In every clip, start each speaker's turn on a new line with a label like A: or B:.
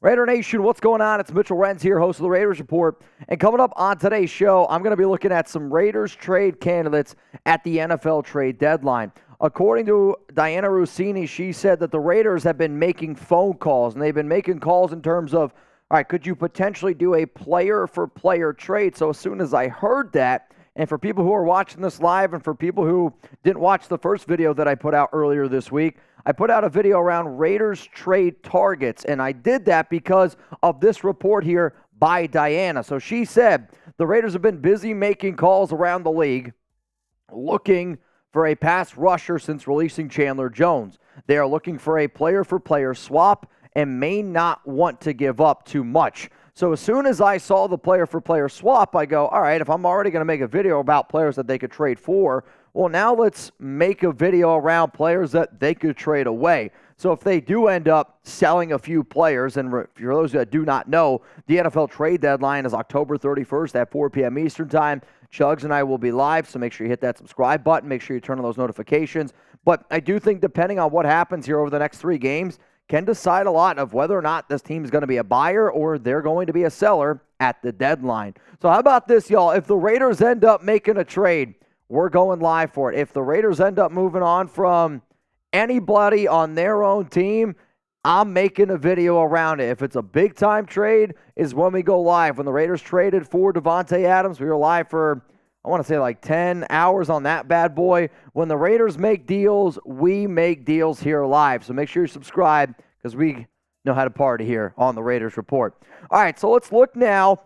A: Raider Nation, what's going on? It's Mitchell Renz here, host of the Raiders Report. And coming up on today's show, I'm going to be looking at some Raiders trade candidates at the NFL trade deadline. According to Dianna Russini, she said that the Raiders have been making phone calls, and they've been making calls in terms of, all right, could you potentially do a player-for-player trade? So as soon as I heard that, and for people who are watching this live and for people who didn't watch the first video that I put out earlier this week, I put out a video around Raiders trade targets, and I did that because of this report here by Dianna. So she said the Raiders have been busy making calls around the league looking for a pass rusher since releasing Chandler Jones. They are looking for a player-for-player swap and may not want to give up too much. So as soon as I saw the player-for-player swap, I go, all right, if I'm already going to make a video about players that they could trade for, well, now let's make a video around players that they could trade away. So if they do end up selling a few players, and for those that do not know, the NFL trade deadline is October 31st at 4 p.m. Eastern Time. Chugs and I will be live, so make sure you hit that subscribe button. Make sure you turn on those notifications. But I do think depending on what happens here over the next 3 games, can decide a lot of whether or not this team is going to be a buyer or they're going to be a seller at the deadline. So how about this, y'all? If the Raiders end up making a trade, we're going live for it. If the Raiders end up moving on from anybody on their own team, I'm making a video around it. If it's a big-time trade, is when we go live. When the Raiders traded for Davante Adams, we were live for, I want to say, like 10 hours on that bad boy. When the Raiders make deals, we make deals here live. So make sure you subscribe because we know how to party here on the Raiders Report. All right, so let's look now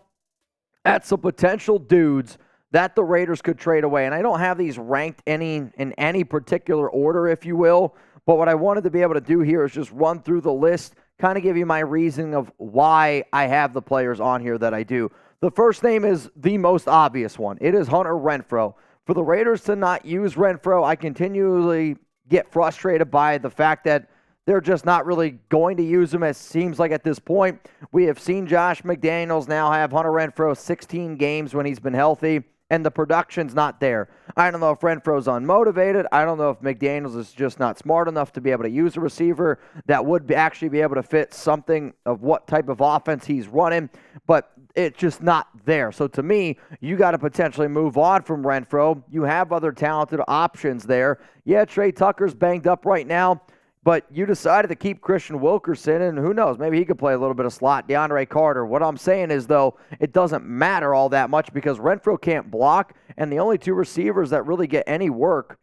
A: at some potential dudes that the Raiders could trade away. And I don't have these ranked in any particular order, if you will. But what I wanted to be able to do here is just run through the list, kind of give you my reasoning of why I have the players on here that I do. The first name is the most obvious one. It is Hunter Renfrow. For the Raiders to not use Renfrow, I continually get frustrated by the fact that they're just not really going to use him. It seems like at this point, we have seen Josh McDaniels now have Hunter Renfrow 16 games when he's been healthy, and the production's not there. I don't know if Renfrow's unmotivated. I don't know if McDaniels is just not smart enough to be able to use a receiver that would actually be able to fit something of what type of offense he's running, but it's just not there. So to me, you got to potentially move on from Renfrow. You have other talented options there. Yeah, Trey Tucker's banged up right now, but you decided to keep Christian Wilkerson, and who knows, maybe he could play a little bit of slot, DeAndre Carter. What I'm saying is, though, it doesn't matter all that much because Renfrow can't block, and the only 2 receivers that really get any work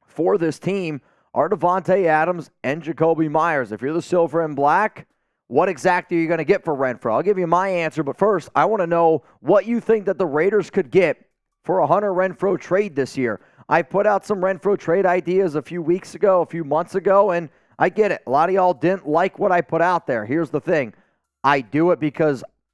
A: for this team are Davante Adams and Jacoby Myers. If you're the silver and black, what exactly are you going to get for Renfrow? I'll give you my answer, but first, I want to know what you think that the Raiders could get for a Hunter Renfrow trade this year. I put out some Renfrow trade ideas a few weeks ago, a few months ago, and I get it. A lot of y'all didn't like what I put out there. Here's the thing. I do it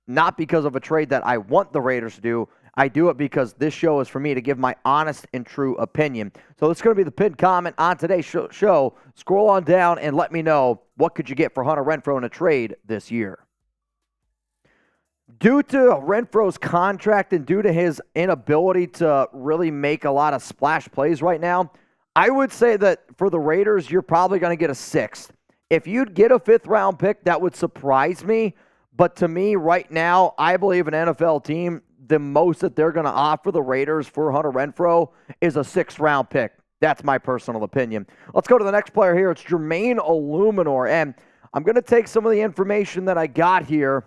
A: not because of a trade that I want the Raiders to do. I do it because this show is for me to give my honest and true opinion. So it's going to be the pinned comment on today's show. Scroll on down and let me know what could you get for Hunter Renfrow in a trade this year. Due to Renfrow's contract and due to his inability to really make a lot of splash plays right now, I would say that for the Raiders, you're probably going to get a 6th. If you'd get a 5th-round pick, that would surprise me. But to me, right now, I believe an NFL team, the most that they're going to offer the Raiders for Hunter Renfrow is a 6th-round pick. That's my personal opinion. Let's go to the next player here. It's Jermaine Elumunor. And I'm going to take some of the information that I got here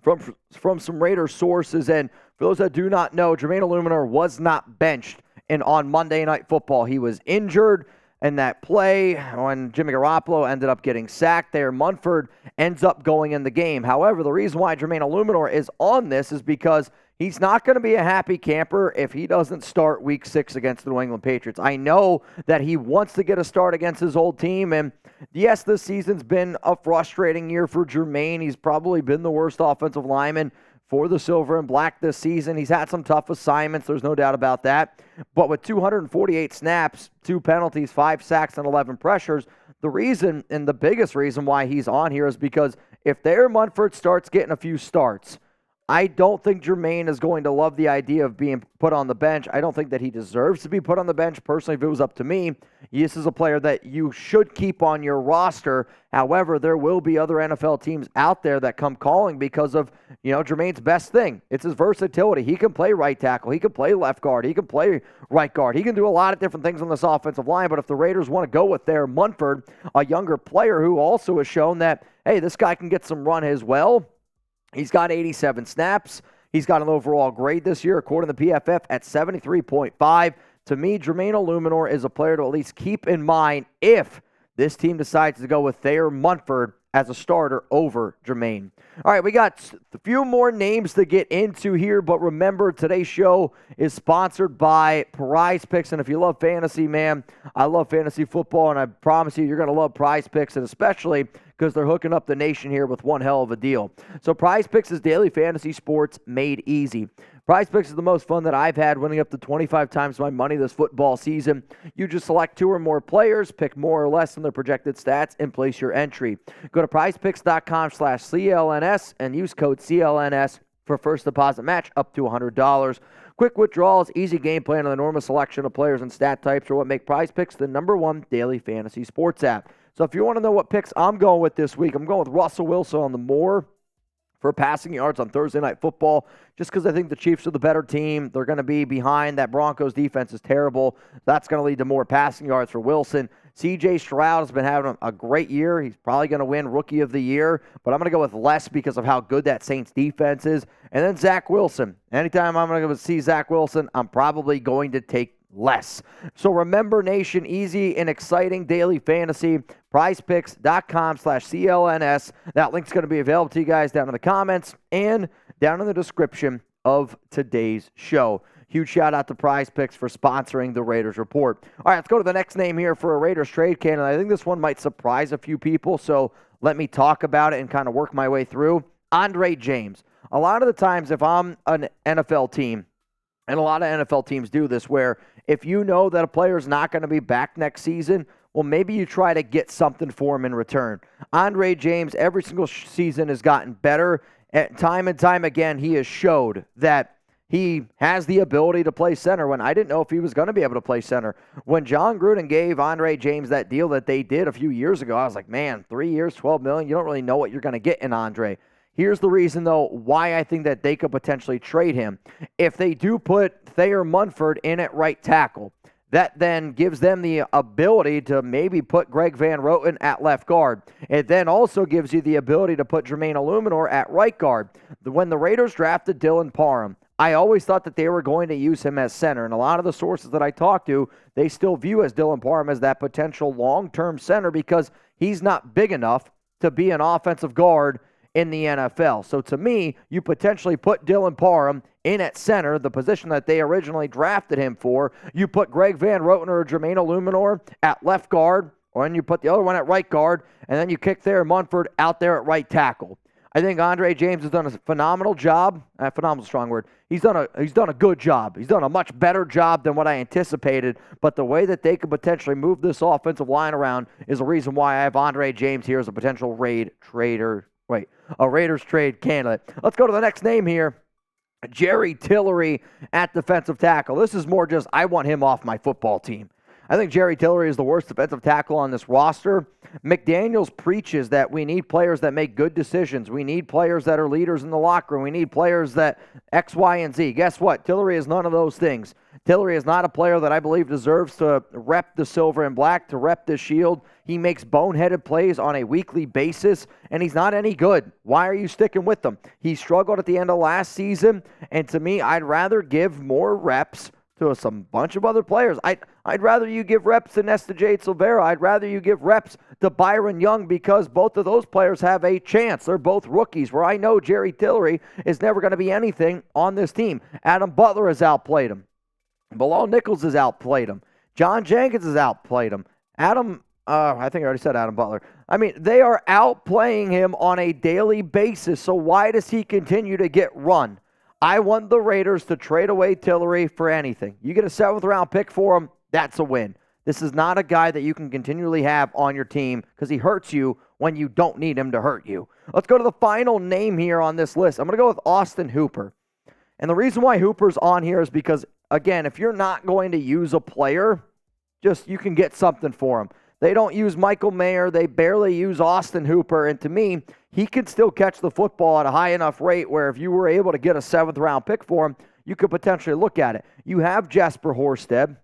A: from some Raiders sources, and for those that do not know, Jermaine Elumunor was not benched on Monday Night Football. He was injured in that play when Jimmy Garoppolo ended up getting sacked there. Munford ends up going in the game. However, the reason why Jermaine Elumunor is on this is because he's not going to be a happy camper if he doesn't start Week 6 against the New England Patriots. I know that he wants to get a start against his old team, and yes, this season's been a frustrating year for Jermaine. He's probably been the worst offensive lineman for the Silver and Black this season. He's had some tough assignments, there's no doubt about that. But with 248 snaps, 2 penalties, 5 sacks, and 11 pressures, the reason, and the biggest reason why he's on here is because if Munford starts getting a few starts, I don't think Jermaine is going to love the idea of being put on the bench. I don't think that he deserves to be put on the bench. Personally, if it was up to me, this is a player that you should keep on your roster. However, there will be other NFL teams out there that come calling because of, Jermaine's best thing. It's his versatility. He can play right tackle. He can play left guard. He can play right guard. He can do a lot of different things on this offensive line. But if the Raiders want to go with their Munford, a younger player who also has shown that, hey, this guy can get some run as well. He's got 87 snaps. He's got an overall grade this year, according to PFF, at 73.5. To me, Jermaine Elumunor is a player to at least keep in mind if this team decides to go with Thayer Munford as a starter over Jermaine. All right, we got a few more names to get into here, but remember, today's show is sponsored by PrizePicks, and if you love fantasy, man, I love fantasy football, and I promise you, you're going to love PrizePicks, and especially because they're hooking up the nation here with one hell of a deal. So PrizePicks is daily fantasy sports made easy. PrizePicks is the most fun that I've had, winning up to 25 times my money this football season. You just select 2 or more players, pick more or less than their projected stats, and place your entry. Go to prizepicks.com/CLNS and use code CLNS for first deposit match up to $100. Quick withdrawals, easy game plan, and an enormous selection of players and stat types are what make PrizePicks the #1 daily fantasy sports app. So if you want to know what picks I'm going with this week, I'm going with Russell Wilson on the more for passing yards on Thursday Night Football, just because I think the Chiefs are the better team. They're going to be behind. That Broncos defense is terrible. That's going to lead to more passing yards for Wilson. C.J. Stroud has been having a great year. He's probably going to win Rookie of the Year, but I'm going to go with less because of how good that Saints defense is. And then Zach Wilson. Anytime I'm going to go see Zach Wilson, I'm probably going to take less. So remember, nation, easy and exciting daily fantasy. PrizePicks.com/CLNS. That link's going to be available to you guys down in the comments and down in the description of today's show. Huge shout out to PrizePicks for sponsoring the Raiders Report. All right, let's go to the next name here for a Raiders trade candidate. I think this one might surprise a few people, so let me talk about it and kind of work my way through. Andre James. A lot of the times, if I'm an NFL team, and a lot of NFL teams do this, where if you know that a player is not going to be back next season, well, maybe you try to get something for him in return. Andre James, every single season has gotten better. Time and time again, he has showed that he has the ability to play center when I didn't know if he was going to be able to play center. When John Gruden gave Andre James that deal that they did a few years ago, I was like, man, 3 years, $12 million, you don't really know what you're going to get in Andre. Here's the reason, though, why I think that they could potentially trade him. If they do put Thayer Munford in at right tackle, that then gives them the ability to maybe put Greg Van Roten at left guard. It then also gives you the ability to put Jermaine Elumunor at right guard. When the Raiders drafted Dylan Parham, I always thought that they were going to use him as center, and a lot of the sources that I talked to, they still view as Dylan Parham as that potential long-term center because he's not big enough to be an offensive guard in the NFL. So to me, you potentially put Dylan Parham in at center, the position that they originally drafted him for. You put Greg Van Roten or Jermaine Elumunor at left guard, or then you put the other one at right guard, and then you kick Thayer Munford out there at right tackle. I think Andre James has done a phenomenal job. Phenomenal, strong word. He's done a good job. He's done a much better job than what I anticipated. But the way that they could potentially move this offensive line around is the reason why I have Andre James here as a potential Raiders trade candidate. Let's go to the next name here. Jerry Tillery at defensive tackle. This is more just I want him off my football team. I think Jerry Tillery is the worst defensive tackle on this roster. McDaniels preaches that we need players that make good decisions. We need players that are leaders in the locker room. We need players that X, Y, and Z. Guess what? Tillery is none of those things. Tillery is not a player that I believe deserves to rep the silver and black, to rep the shield. He makes boneheaded plays on a weekly basis, and he's not any good. Why are you sticking with him? He struggled at the end of last season, and to me, I'd rather give more reps to some bunch of other players. I'd rather you give reps to Nesta Jade Silvera. I'd rather you give reps to Byron Young because both of those players have a chance. They're both rookies, where I know Jerry Tillery is never going to be anything on this team. Adam Butler has outplayed him. Bilal Nichols has outplayed him. John Jenkins has outplayed him. I think I already said Adam Butler. I mean, they are outplaying him on a daily basis, so why does he continue to get run? I want the Raiders to trade away Tillery for anything. You get a 7th-round pick for him, that's a win. This is not a guy that you can continually have on your team because he hurts you when you don't need him to hurt you. Let's go to the final name here on this list. I'm going to go with Austin Hooper. And the reason why Hooper's on here is because, again, if you're not going to use a player, just you can get something for him. They don't use Michael Mayer. They barely use Austin Hooper. And to me, he could still catch the football at a high enough rate where if you were able to get a 7th-round pick for him, you could potentially look at it. You have Jesper Horsted.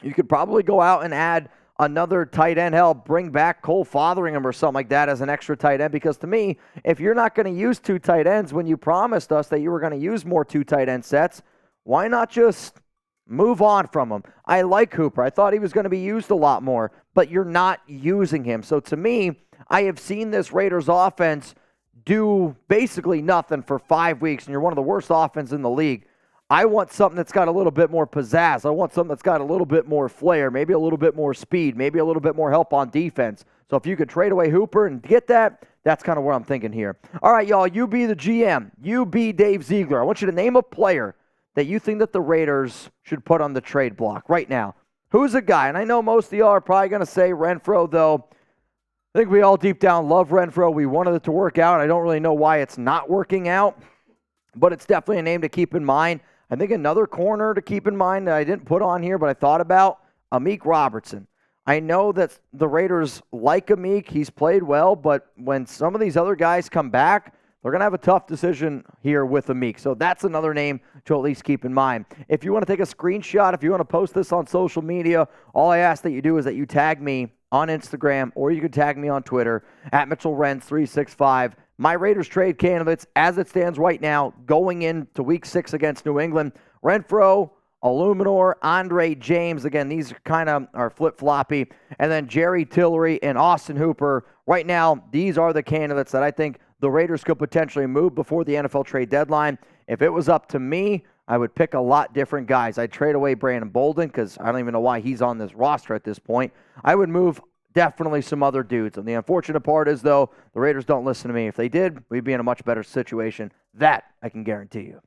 A: You could probably go out and add another tight end. Hell, bring back Cole Fotheringham or something like that as an extra tight end. Because to me, if you're not going to use 2 tight ends when you promised us that you were going to use more 2 tight end sets, why not just move on from him? I like Hooper. I thought he was going to be used a lot more, but you're not using him. So to me, I have seen this Raiders offense do basically nothing for 5 weeks, and you're one of the worst offenses in the league. I want something that's got a little bit more pizzazz. I want something that's got a little bit more flair, maybe a little bit more speed, maybe a little bit more help on defense. So if you could trade away Hooper and get that, that's kind of what I'm thinking here. All right, y'all, you be the GM. You be Dave Ziegler. I want you to name a player that you think that the Raiders should put on the trade block right now. Who's a guy? And I know most of y'all are probably going to say Renfrow, though. I think we all deep down love Renfrow. We wanted it to work out. I don't really know why it's not working out, but it's definitely a name to keep in mind. I think another corner to keep in mind that I didn't put on here, but I thought about, Amik Robertson. I know that the Raiders like Amik. He's played well, but when some of these other guys come back, they're going to have a tough decision here with Amik. So that's another name to at least keep in mind. If you want to take a screenshot, if you want to post this on social media, all I ask that you do is that you tag me on Instagram, or you can tag me on Twitter at Mitchell Renz 365. My Raiders trade candidates, as it stands right now, going into Week 6 against New England, Renfrow, Elumunor, Andre James. Again, these kind of are flip-floppy. And then Jerry Tillery and Austin Hooper. Right now, these are the candidates that I think the Raiders could potentially move before the NFL trade deadline. If it was up to me, I would pick a lot different guys. I'd trade away Brandon Bolden because I don't even know why he's on this roster at this point. I would move definitely some other dudes. And the unfortunate part is, though, the Raiders don't listen to me. If they did, we'd be in a much better situation. That I can guarantee you.